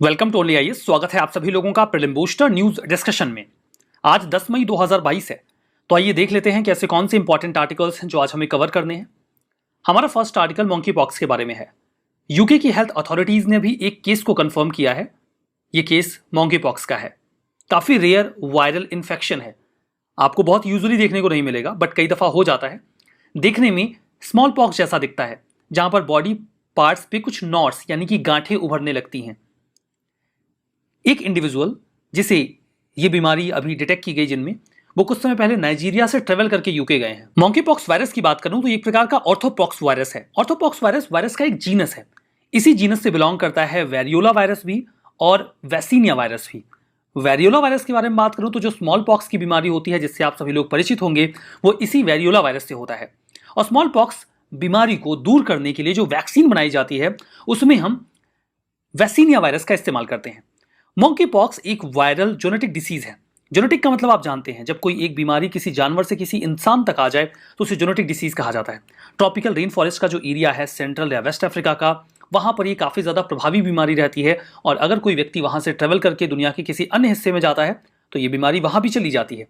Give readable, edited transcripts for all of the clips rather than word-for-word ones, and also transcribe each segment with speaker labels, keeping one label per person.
Speaker 1: Welcome to only IAS. स्वागत है आप सभी लोगों का प्रीलिम बूस्टर न्यूज डिस्कशन में। आज 10 मई 2022 है, तो आइए देख लेते हैं कि ऐसे कौन से इंपॉर्टेंट आर्टिकल्स हैं जो आज हमें कवर करने हैं। हमारा फर्स्ट आर्टिकल मंकी पॉक्स के बारे में है। यूके की हेल्थ अथॉरिटीज ने भी एक केस को कंफर्म किया है। यह केस मंकी पॉक्स का है। काफी रेयर वायरल इन्फेक्शन है, आपको बहुत यूजुअली देखने को नहीं मिलेगा, बट कई दफा हो जाता है। देखने में स्मॉल पॉक्स जैसा दिखता है, जहां पर बॉडी पार्ट्स पे कुछ नॉट्स यानी कि गांठें उभरने लगती हैं। एक इंडिविजुअल जिसे ये बीमारी अभी डिटेक्ट की गई जिनमें, वो कुछ समय पहले नाइजीरिया से ट्रेवल करके यूके गए हैं। मंकी पॉक्स वायरस की बात करूं तो एक प्रकार का ऑर्थोपॉक्स वायरस है। ऑर्थोपॉक्स वायरस का एक जीनस है। इसी जीनस से बिलोंग करता है वेरियोला वायरस भी और वैक्सीनिया वायरस भी। वेरियोला वायरस के बारे में बात करूं तो जो स्मॉल पॉक्स की बीमारी होती है जिससे आप सभी लोग परिचित होंगे, वो इसी वेरियोला वायरस से होता है। और स्मॉल पॉक्स बीमारी को दूर करने के लिए जो वैक्सीन बनाई जाती है उसमें हम वैक्सीनिया वायरस का इस्तेमाल करते हैं। मंकी पॉक्स एक वायरल जेनेटिक डिसीज है। जेनेटिक का मतलब आप जानते हैं, जब कोई एक बीमारी किसी जानवर से किसी इंसान तक आ जाए तो उसे जेनेटिक डिसीज कहा जाता है। ट्रॉपिकल रेन फॉरेस्ट का जो एरिया है सेंट्रल या वेस्ट अफ्रीका का, वहां पर ये काफी ज्यादा प्रभावी बीमारी रहती है। और अगर कोई व्यक्ति वहां से ट्रेवल करके दुनिया के किसी अन्य हिस्से में जाता है तो ये बीमारी वहां भी चली जाती है।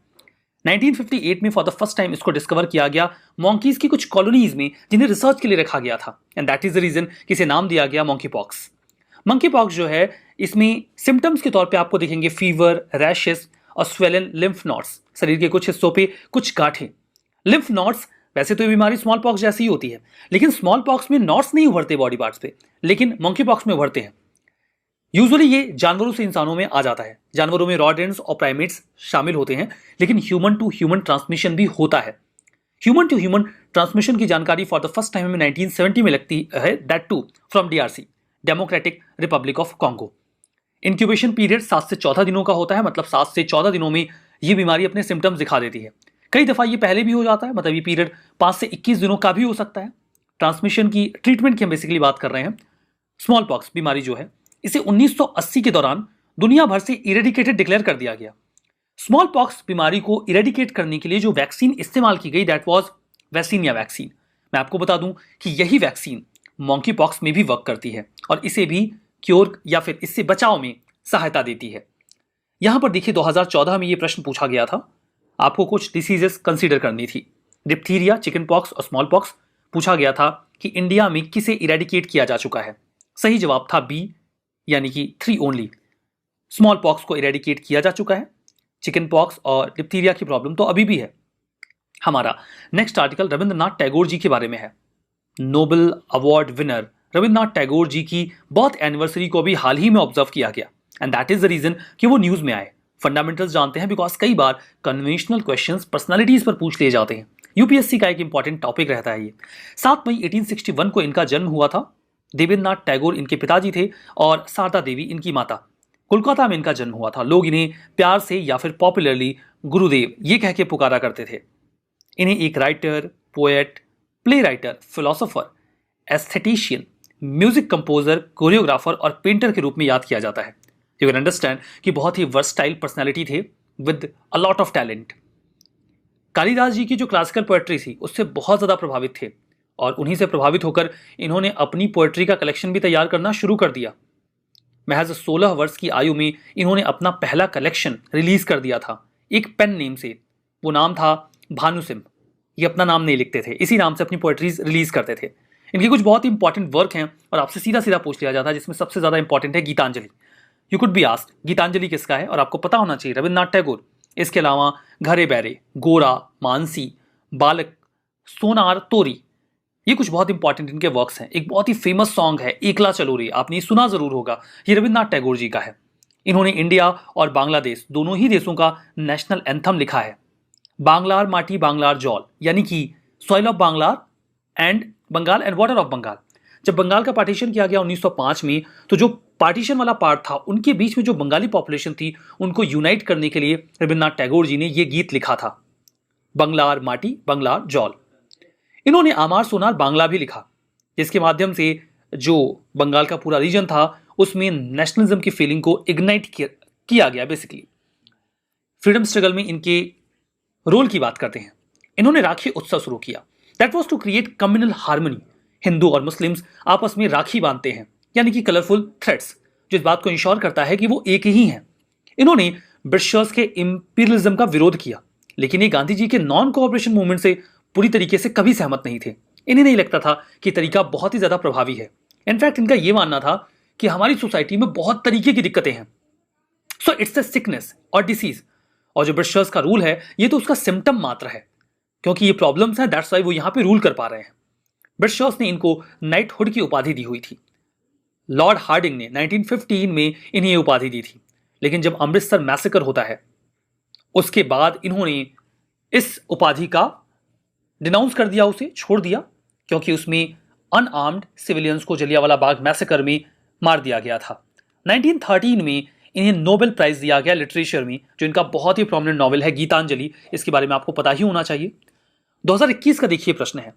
Speaker 1: 1958 में फॉर द फर्स्ट टाइम इसको डिस्कवर किया गया मंकीज की कुछ कॉलोनीज में, जिन्हें रिसर्च के लिए रखा गया था। And that is the reason कि इसे नाम दिया गया मंकी पॉक्स। मंकी पॉक्स जो है, इसमें सिम्टम्स के तौर पे आपको दिखेंगे फीवर, रैशेस और स्वेलन लिम्फ नोड्स। शरीर के कुछ हिस्सों पे कुछ गांठें। लिम्फ नोड्स, वैसे तो ये बीमारी स्मॉल पॉक्स जैसी ही होती है, लेकिन स्मॉल पॉक्स में नोड्स नहीं उभरते बॉडी पार्ट्स पे, लेकिन मंकी पॉक्स में उभरते हैं। यूजुअली ये जानवरों से इंसानों में आ जाता है। जानवरों में रॉडेंट्स और प्राइमेट्स शामिल होते हैं, लेकिन ह्यूमन टू ह्यूमन ट्रांसमिशन भी होता है। ह्यूमन टू ह्यूमन ट्रांसमिशन की जानकारी फॉर द फर्स्ट टाइम हमें 1970 में लगती है, that too from DRC, democratic republic of Congo. Incubation period 7 से 14 दिनों का होता है, मतलब 7 से 14 दिनों में ये बीमारी अपने सिम्टम्स दिखा देती है। कई दफा ये पहले भी हो जाता है, मतलब ये पीरियड 5 से 21 दिनों का भी हो सकता है। ट्रांसमिशन की ट्रीटमेंट की हम बेसिकली बात कर रहे हैं। स्मॉल पॉक्स बीमारी जो है, इसे 1980 के दौरान दुनिया भर से इरेडिकेटेड डिक्लेयर कर दिया गया। स्मॉल पॉक्स बीमारी को इरेडिकेट करने के लिए जो वैक्सीन इस्तेमाल की गई, दैट वाज वैक्सीनिया वैक्सीन। मैं आपको बता दूं कि यही वैक्सीन मंकी पॉक्स में भी वर्क करती है और इसे भी क्योर या फिर इससे बचाव में सहायता देती है। यहां पर देखिए 2014 में यह प्रश्न पूछा गया था, आपको कुछ डिसीजेस कंसीडर करनी थी, डिप्थीरिया, चिकन पॉक्स और स्मॉल पॉक्स। पूछा गया था कि इंडिया में किसे इरेडिकेट किया जा चुका है। सही जवाब था बी, यानी कि 3 ओनली। स्मॉल पॉक्स को इरेडिकेट किया जा चुका है। चिकन पॉक्स और डिप्थीरिया की प्रॉब्लम तो अभी भी है। हमारा नेक्स्ट आर्टिकल रविंद्रनाथ टैगोर जी के बारे में है। Nobel award winner Rabindranath Tagore ji की बर्थ एनिवर्सरी को भी हाल ही में ऑब्जर्व किया गया, and that is the reason कि वो न्यूज में आए। फंडामेंटल्स जानते हैं, बिकॉज कई बार कन्वेंशनल क्वेश्चंस पर्सनालिटीज पर पूछ लिए जाते हैं। यूपीएससी का एक इंपॉर्टेंट टॉपिक रहता है ये। 7 मई 1861 को इनका जन्म हुआ था। देवेंद्रनाथ टैगोर इनके पिताजी थे और शारदा देवी इनकी माता। कोलकाता में इनका जन्म हुआ था। लोग इन्हें प्यार से या फिर पॉपुलरली गुरुदेव ये कह के पुकारा करते थे। इन्हें एक writer, poet, play writer, philosopher, esthetician, music composer, choreographer और पेंटर के रूप में याद किया जाता है। यू कैन अंडरस्टैंड कि बहुत ही वर्सटाइल पर्सनैलिटी थे with a lot of talent. Kalidas ji की जो क्लासिकल पोएट्री थी उससे बहुत ज़्यादा प्रभावित थे और उन्हीं से प्रभावित होकर इन्होंने अपनी पोएट्री का कलेक्शन भी तैयार करना शुरू कर दिया। महज 16 वर्ष की आयु में इन्होंने अपना पहला कलेक्शन रिलीज कर दिया था, एक पेन नेम से। वो नाम था भानुसिंह। ये अपना नाम नहीं लिखते थे, इसी नाम से अपनी पोएट्रीज रिलीज करते थे। इनके कुछ बहुत ही इंपॉर्टेंट वर्क हैं और आपसे सीधा सीधा पूछ लिया जाता है, जिसमें सबसे ज्यादा इंपॉर्टेंट है Gitanjali. You could be asked Gitanjali किसका है, और आपको पता होना चाहिए रविंद्रनाथ टैगोर। इसके अलावा घरे बैरे, गोरा, मानसी, बालक, सोनार तोरी, ये कुछ बहुत इंपॉर्टेंट इनके वर्क्स हैं। एक बहुत ही फेमस सॉन्ग है एकला चलो रे, आपने सुना जरूर होगा, ये रविंद्रनाथ टैगोर जी का है। इन्होंने इंडिया और बांग्लादेश दोनों ही देशों का नेशनल एंथम लिखा है। बांग्लार माटी बांग्लार जॉल, यानी कि सॉइल ऑफ बांग्लार and Bengal and water of Bengal. जब बंगाल का पार्टीशन किया गया 1905 में, तो जो पार्टीशन वाला पार्ट था, उनके बीच में जो बंगाली पॉपुलेशन थी उनको यूनाइट करने के लिए रविंद्रनाथ टैगोर जी ने ये गीत लिखा था, बंगलार माटी बंगलार जॉल। इन्होंने आमार सोनार बांग्ला भी लिखा, जिसके माध्यम से जो बंगाल का पूरा रीजन था उसमें नेशनलिज्म की फीलिंग को इग्नाइट किया गया। बेसिकली फ्रीडम स्ट्रगल में इनके रोल की बात करते हैं। इन्होंने राखी उत्सव शुरू किया, that was to create communal harmony. Hindu और मुस्लिम्स आपस में राखी बांधते हैं, यानी कि कलरफुल थ्रेड्स, जो इस बात को इंश्योर करता है कि वो एक ही हैं। इन्होंने ब्रिटिशर्स के इंपीरियलिज्म का विरोध किया, लेकिन ये गांधी जी के नॉन कोऑपरेशन मूवमेंट से पूरी तरीके से कभी सहमत नहीं थे। इन्हें नहीं लगता था कि तरीका बहुत ही ज्यादा प्रभावी है। इनफैक्ट इनका यह मानना था कि हमारी सोसाइटी में बहुत तरीके की दिक्कतें हैं, सो इट्स अ सिकनेस और डिसीज, और जो ब्रिटिशर्स का रूल है ये तो उसका सिम्टम मात्र है, क्योंकि ये प्रॉब्लम्स हैं, दैट्स व्हाई वो यहां पे रूल कर पा रहे हैं। ब्रिटिशर्स ने इनको नाइटहुड की उपाधि दी हुई थी। लॉर्ड हार्डिंग ने 1915 में इन्हें ये उपाधि दी थी, लेकिन जब अमृतसर मैसेकर होता है उसके बाद इन्होंने इस उपाधि का डिनाउंस कर दिया, उसे छोड़ दिया, क्योंकि उसमें अनआर्म्ड सिविलियंस को जलियांवाला बाग मैसेकर में मार दिया गया था। 1913 में इन्हें नोबेल प्राइज दिया गया लिटरेचर में, जो इनका बहुत ही प्रोमिनेंट नॉवेल है गीतांजलि, इसके बारे में आपको पता ही होना चाहिए। 2021 का देखिए प्रश्न है,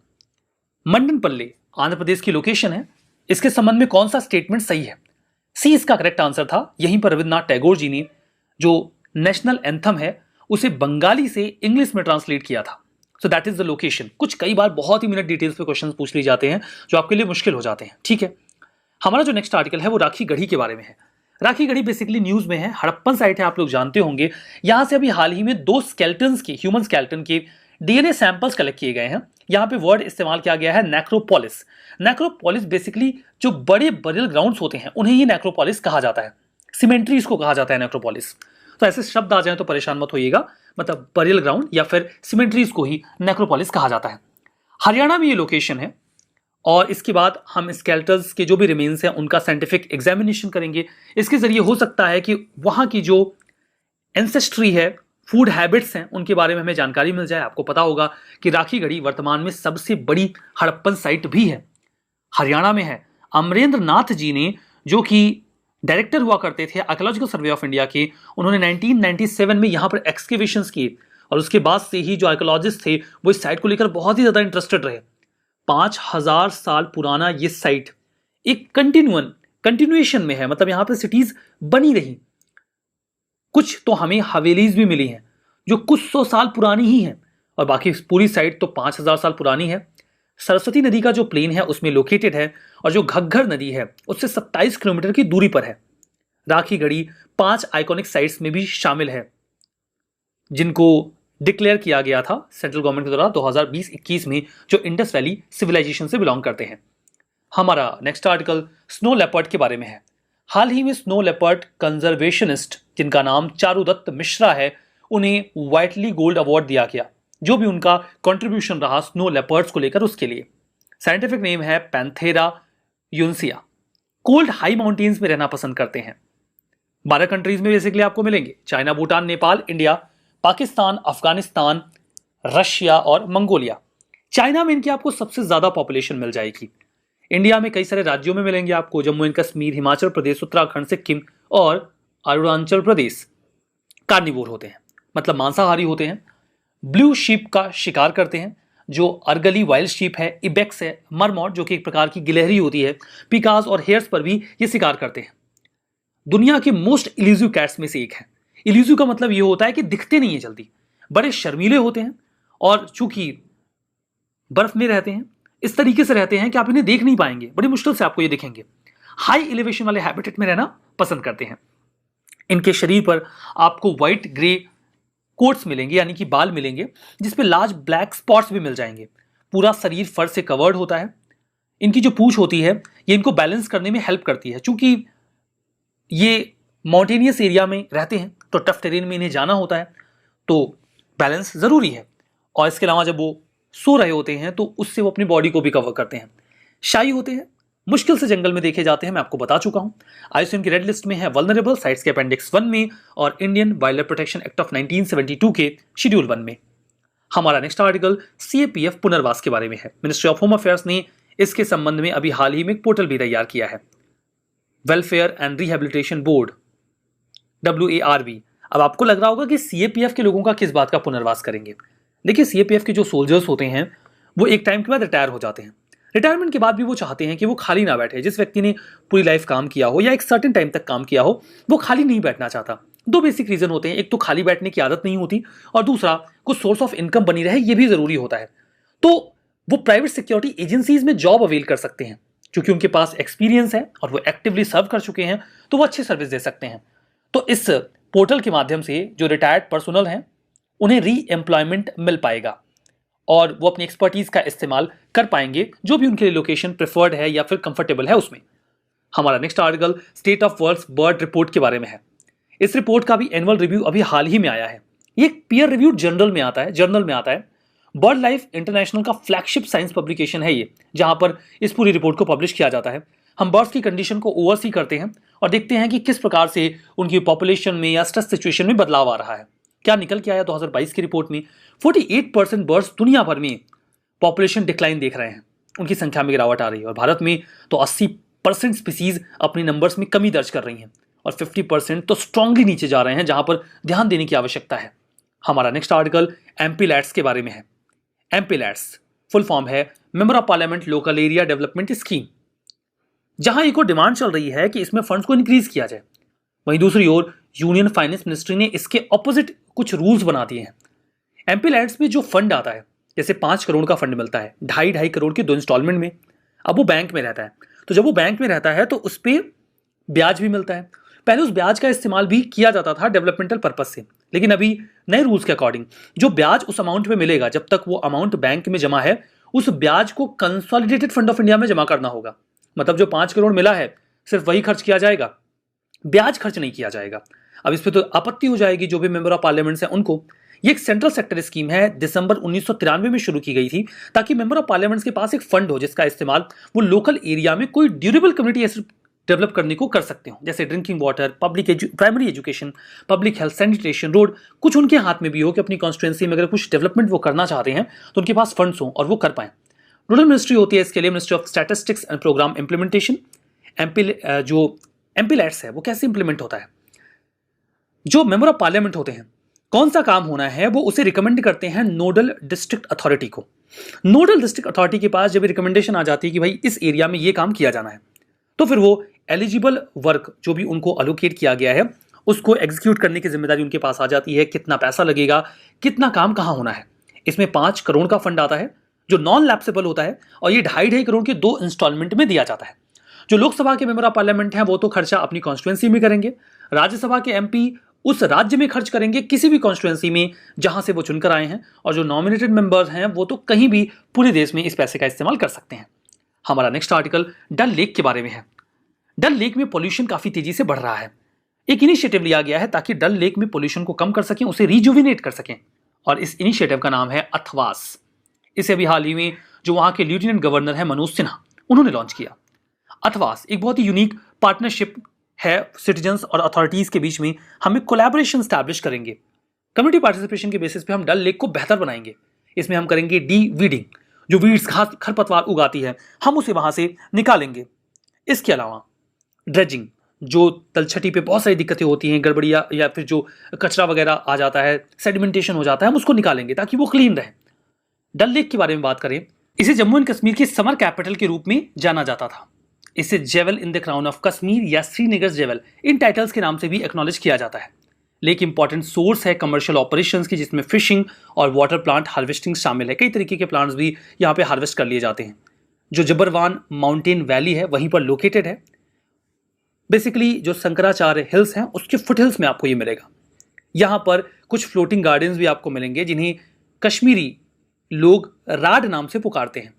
Speaker 1: मंडनपल्ले आंध्र प्रदेश की लोकेशन है, इसके संबंध में कौन सा स्टेटमेंट सही है? सी इसका करेक्ट आंसर था। यहीं पर रविन्द्रनाथ टैगोर जी ने जो नेशनल एंथम है उसे बंगाली से इंग्लिश में ट्रांसलेट किया था। So that is the location. कुछ कई बार बहुत ही मिनट डिटेल्स पे क्वेश्चंस पूछ लिए जाते हैं जो आपके लिए मुश्किल हो जाते हैं। ठीक है, हमारा जो नेक्स्ट आर्टिकल है वो राखी गढ़ी के बारे में है। राखी गढ़ी बेसिकली न्यूज में है, हड़प्पन साइट है, आप लोग जानते होंगे। यहां से अभी हाल ही में 2 स्केल्टन्स के, ह्यूमन स्केल्टन के डीएनए सैंपल्स कलेक्ट किए गए हैं। यहां पे वर्ड इस्तेमाल किया गया है नेक्रोपोलिस। नेक्रोपोलिस बेसिकली जो बड़े बरियल ग्राउंड्स होते हैं उन्हें ही नेक्रोपोलिस कहा जाता है, सिमेंट्रीज को कहा जाता है नेक्रोपोलिस। तो ऐसे शब्द आ जाए तो परेशान मत होइएगा, मतलब बरियल ग्राउंड या फिर सिमेंट्रीज को ही नेक्रोपोलिस कहा जाता है। हरियाणा में ये लोकेशन है, और इसके बाद हम स्केल्टर्स के जो भी रिमेन्स हैं उनका साइंटिफिक एग्जामिनेशन करेंगे। इसके जरिए हो सकता है कि वहां की जो एंसेस्ट्री है, फूड हैबिट्स हैं, उनके बारे में हमें जानकारी मिल जाए। आपको पता होगा कि राखी गढ़ी वर्तमान में सबसे बड़ी हड़प्पन साइट भी है, हरियाणा में है। अमरेंद्र नाथ जी ने, जो कि डायरेक्टर हुआ करते थे आर्कियोलॉजिकल सर्वे ऑफ इंडिया के, उन्होंने 1997 में यहाँ पर एक्सकेवेशंस किए, और उसके बाद से ही जो आर्कियोलॉजिस्ट थे वो इस साइट को लेकर बहुत ही ज्यादा इंटरेस्टेड रहे। 5000 साल पुराना ये साइट एक कंटिन्यूएशन में है, मतलब यहां पर सिटीज बनी रही। कुछ तो हमें हवेलीज भी मिली हैं जो कुछ 100 साल पुरानी ही हैं, और बाकी पूरी साइट तो 5000 साल पुरानी है। सरस्वती नदी का जो प्लेन है उसमें लोकेटेड है, और जो घग्गर नदी है उससे 27 किलोमीटर की दूरी पर है। राखी गढ़ी 5 आइकॉनिक साइट्स में भी शामिल है, जिनको डिक्लेयर किया गया था सेंट्रल गवर्नमेंट के द्वारा 2020-21 में, जो इंडस वैली सिविलाइजेशन से बिलोंग करते हैं। हमारा नेक्स्ट आर्टिकल स्नो लेपर्ड के बारे में है। हाल ही में स्नो लेपर्ड कंजर्वेशनिस्ट जिनका नाम चारुदत्त मिश्रा है, उन्हें व्हाइटली गोल्ड अवार्ड दिया गया, जो भी उनका कंट्रीब्यूशन रहा स्नो लेपर्ड्स को लेकर उसके लिए। साइंटिफिक नेम है पैंथेरा यून्सिया। कोल्ड हाई माउंटेन्स में रहना पसंद करते हैं। 12 कंट्रीज में बेसिकली आपको मिलेंगे, China, Bhutan, Nepal, India, Pakistan, Afghanistan, Russia और मंगोलिया। चाइना में इनकी आपको सबसे ज्यादा पॉपुलेशन मिल जाएगी। इंडिया में कई सारे राज्यों में मिलेंगे आपको, जम्मू एंड कश्मीर, हिमाचल प्रदेश, उत्तराखंड, सिक्किम और अरुणाचल प्रदेश। कार्निवोर होते हैं, मतलब मांसाहारी होते हैं। ब्लू शीप का शिकार करते हैं, जो अर्गली वाइल्ड शीप है, इबेक्स है, मरमॉट जो कि एक प्रकार की गिलहरी होती है, पिकास और हेयर्स पर भी ये शिकार करते हैं। दुनिया के मोस्ट इल्यूसिव कैट्स में से एक है। इल्यूसिव का मतलब ये होता है कि दिखते नहीं है जल्दी, बड़े शर्मीले होते हैं, और चूंकि बर्फ में रहते हैं इस तरीके से रहते हैं कि आप इन्हें देख नहीं पाएंगे, बड़ी मुश्किल से आपको ये दिखेंगे। हाई एलिवेशन वाले हैबिटेट में रहना पसंद करते हैं। इनके शरीर पर आपको व्हाइट ग्रे कोट्स मिलेंगे, यानी कि बाल मिलेंगे, जिसपे लार्ज ब्लैक स्पॉट्स भी मिल जाएंगे। पूरा शरीर फर से कवर्ड होता है। इनकी जो पूंछ होती है ये इनको बैलेंस करने में हेल्प करती है। चूंकि ये माउंटेनियस एरिया में रहते हैं तो टफ टेरेन में इन्हें जाना होता है, तो बैलेंस जरूरी है। और इसके अलावा जब वो सो रहे होते हैं तो उससे वो अपनी बॉडी को भी कवर करते हैं। शाई होते हैं, मुश्किल से जंगल में देखे जाते हैं, मैं आपको बता चुका हूं। आईयूसीएन की रेड लिस्ट में है वल्नरेबल साइट्स के अपेंडिक्स 1 में और Indian wild life protection act of 1972 के शेड्यूल 1 में। हमारा नेक्स्ट आर्टिकल सीएपीएफ पुनर्वास के बारे में है। मिनिस्ट्री ऑफ होम अफेयर्स ने इसके संबंध में अभी हाल ही में एक पोर्टल भी तैयार किया है, welfare and rehabilitation board, WARB। अब आपको लग रहा होगा कि सीएपीएफ के लोगों का किस बात का पुनर्वास करेंगे। देखिए, सीएपीएफ के जो सोल्जर्स होते हैं वो एक टाइम के बाद रिटायर हो जाते हैं। रिटायरमेंट के बाद भी वो चाहते हैं कि वो खाली ना बैठे। जिस व्यक्ति ने पूरी लाइफ काम किया हो या एक सर्टेन टाइम तक काम किया हो, वो खाली नहीं बैठना चाहता। 2 बेसिक रीजन होते हैं, एक तो खाली बैठने की आदत नहीं होती, और दूसरा कुछ सोर्स ऑफ इनकम बनी रहे, ये भी जरूरी होता है। तो वो प्राइवेट सिक्योरिटी एजेंसीज में जॉब अवेल कर सकते हैं। क्योंकि उनके पास एक्सपीरियंस है और वो एक्टिवली सर्व कर चुके हैं, तो वो अच्छी सर्विस दे सकते हैं। तो इस पोर्टल के माध्यम से जो रिटायर्ड पर्सनल हैं उन्हें री एम्प्लॉयमेंट मिल पाएगा और वो अपनी एक्सपर्टीज का इस्तेमाल कर पाएंगे जो भी उनके लिए लोकेशन प्रेफर्ड है या फिर कंफर्टेबल है उसमें। हमारा next article state of world's bird report के बारे में है। इस रिपोर्ट का भी एनुअल रिव्यू अभी हाल ही में आया है। ये पीयर रिव्यूड जर्नल में आता है। बर्ड लाइफ इंटरनेशनल का फ्लैगशिप साइंस पब्लिकेशन है ये, जहां पर इस पूरी रिपोर्ट को पब्लिश किया जाता है। हम बर्ड्स की कंडीशन को ओवरसी करते हैं और देखते हैं कि किस प्रकार से उनकी पॉपुलेशन में या स्ट्रेस सिचुएशन में बदलाव आ रहा है। क्या निकल के आया 2022 की रिपोर्ट में? 48% बर्ड्स दुनिया भर में पॉपुलेशन डिक्लाइन देख रहे हैं, उनकी संख्या में गिरावट आ रही है। और भारत में तो 80% स्पीसीज अपने नंबर्स में कमी दर्ज कर रही हैं और 50% तो स्ट्रांगली नीचे जा रहे हैं, जहां पर ध्यान देने की आवश्यकता है। हमारा नेक्स्ट आर्टिकल एमपीलैट्स के बारे में है। एमपीलैट्स फुल फॉर्म है member of parliament local area development scheme. जहां एक और डिमांड चल रही है कि इसमें फंड्स को इंक्रीज किया जाए, वहीं दूसरी ओर यूनियन फाइनेंस मिनिस्ट्री ने इसके ऑपोजिट कुछ रूल्स बना दिए हैं। एमपीलैट्स में जो फंड आता है, जैसे 5 करोड़ का फंड मिलता है 2.5 करोड़ के 2 इंस्टॉलमेंट में, अब वो बैंक में रहता है। तो जब वो बैंक में रहता है तो उस पर ब्याज भी मिलता है। पहले उस ब्याज का इस्तेमाल भी किया जाता था डेवलपमेंटल पर्पस से, लेकिन अभी नए रूल्स के अकॉर्डिंग जो ब्याज उस अमाउंट में मिलेगा, जब तक वो अमाउंट बैंक में जमा है, उस ब्याज को कंसोलिडेटेड फंड ऑफ इंडिया में जमा करना होगा। मतलब जो 5 करोड़ मिला है सिर्फ वही खर्च किया जाएगा, ब्याज खर्च नहीं किया जाएगा। अब इस पर तो आपत्ति हो जाएगी जो भी मेंबर ऑफ पार्लियामेंट्स हैं उनको। ये एक सेंट्रल सेक्टर स्कीम है, दिसंबर 1993 में शुरू की गई थी, ताकि मेंबर ऑफ पार्लियामेंट्स के पास एक फंड हो जिसका इस्तेमाल वो लोकल एरिया में कोई ड्यूरेबल कम्युनिटी डेवलप करने को कर सकते हो, जैसे drinking water, primary education, public health, sanitation, road, कुछ उनके हाथ में भी हो कि अपनी कॉन्स्टिट्यूंसी में अगर कुछ डेवलपमेंट वो करना चाहते हैं तो उनके पास फंड्स हो और वो कर पाएं। रूरल मिनिस्ट्री होती है इसके लिए ministry of statistics and programme implementation. जो एमपीलैट्स है वो कैसे इंप्लीमेंट होता है? जो मेंबर ऑफ पार्लियामेंट होते हैं, कौन सा काम होना है वो उसे रिकमेंड करते हैं नोडल डिस्ट्रिक्ट अथॉरिटी को। नोडल डिस्ट्रिक्ट अथॉरिटी के पास जब रिकमेंडेशन आ जाती है कि भाई इस एरिया में ये काम किया जाना है, तो फिर वो एलिजिबल वर्क जो भी उनको अलोकेट किया गया है उसको एग्जीक्यूट करने की जिम्मेदारी उनके पास आ जाती है। कितना पैसा लगेगा, कितना काम कहाँ होना है। इसमें 5 करोड़ का फंड आता है जो नॉन लैप्सेबल होता है और ये 2.5 करोड़ के 2 इंस्टॉलमेंट में दिया जाता है। जो लोकसभा के मेंबर ऑफ पार्लियामेंट हैं वो तो खर्चा अपनी कॉन्स्टिट्यूंसी में करेंगे, राज्यसभा के एमपी उस राज्य में खर्च करेंगे किसी भी कॉन्स्टिट्यूंसी में जहां से वो चुनकर आए हैं, और जो नॉमिनेटेड मेंबर्स हैं वो तो कहीं भी पूरे देश में इस पैसे का इस्तेमाल कर सकते हैं। हमारा नेक्स्ट आर्टिकल डल लेक के बारे में है। डल लेक में पोल्यूशन काफी तेजी से बढ़ रहा है। एक इनिशिएटिव लिया गया है ताकि डल लेक में पोल्यूशन को कम कर सकें, उसे रिजुविनेट कर सकें, और इस इनिशिएटिव का नाम है अथवास। इसे अभी हाल ही में जो वहां के लेफ्टिनेंट गवर्नर है मनोज सिन्हा, उन्होंने लॉन्च किया। अथवास एक बहुत ही यूनिक पार्टनरशिप है सिटीजन्स और अथॉरिटीज के बीच में। हम एक कोलैबोरेशन स्टैब्लिश करेंगे, कम्युनिटी पार्टिसिपेशन के बेसिस पे हम डल लेक को बेहतर बनाएंगे। इसमें हम करेंगे डी वीडिंग, जो वीड्स घास खरपतवार उगाती है हम उसे वहां से निकालेंगे। इसके अलावा ड्रेजिंग, जो तलछटी पे बहुत सारी दिक्कतें होती हैं, गड़बड़िया या फिर जो कचरा वगैरह आ जाता है, सेडिमेंटेशन हो जाता है, हम उसको निकालेंगे ताकि वो क्लीन रहे। डल लेक के बारे में बात करें, इसे जम्मू एंड कश्मीर की समर कैपिटल के रूप में जाना जाता था। इसे jewel in the crown of Kashmir या श्रीनगर जेवल, इन टाइटल्स के नाम से भी एक्नॉलेज किया जाता है। लेक इंपॉर्टेंट सोर्स है कमर्शियल ऑपरेशंस की, जिसमें फिशिंग और वाटर प्लांट हार्वेस्टिंग शामिल है। कई तरीके के प्लांट्स भी यहाँ पे हार्वेस्ट कर लिए जाते हैं। जो जबरवान माउंटेन वैली है वहीं पर लोकेटेड है। बेसिकली जो शंकराचार्य हिल्स हैं उसके फुट हिल्स में आपको ये मिलेगा। यहाँ पर कुछ फ्लोटिंग गार्डन्स भी आपको मिलेंगे जिन्हें कश्मीरी लोग राड नाम से पुकारते हैं।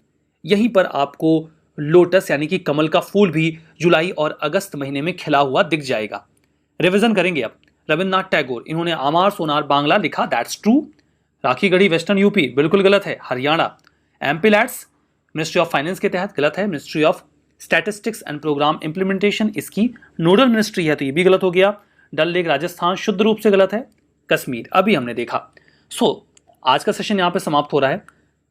Speaker 1: यहीं पर आपको लोटस यानी कि कमल का फूल भी जुलाई और अगस्त महीने में खिला हुआ दिख जाएगा। रिवीजन करेंगे अब। रविन्द्रनाथ टैगोर, इन्होंने आमार सोनार बांग्ला लिखा, that's true. Rakhigarhi western UP, बिल्कुल गलत है, Haryana. MPLADS ministry of finance के तहत, गलत है, ministry of statistics and programme implementation इसकी नोडल मिनिस्ट्री है, तो ये भी गलत हो गया। डल लेक राजस्थान शुद्ध रूप से गलत है। कश्मीर अभी हमने देखा। आज का सेशन यहाँ पे समाप्त हो रहा है।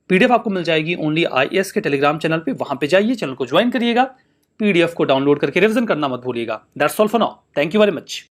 Speaker 1: पीडीएफ आपको मिल जाएगी ओनली आईएएस के टेलीग्राम चैनल पे, वहां पे जाइए, चैनल को ज्वाइन करिएगा, पीडीएफ को डाउनलोड करके रिवीजन करना मत भूलिएगा। That's all for now, thank you very much.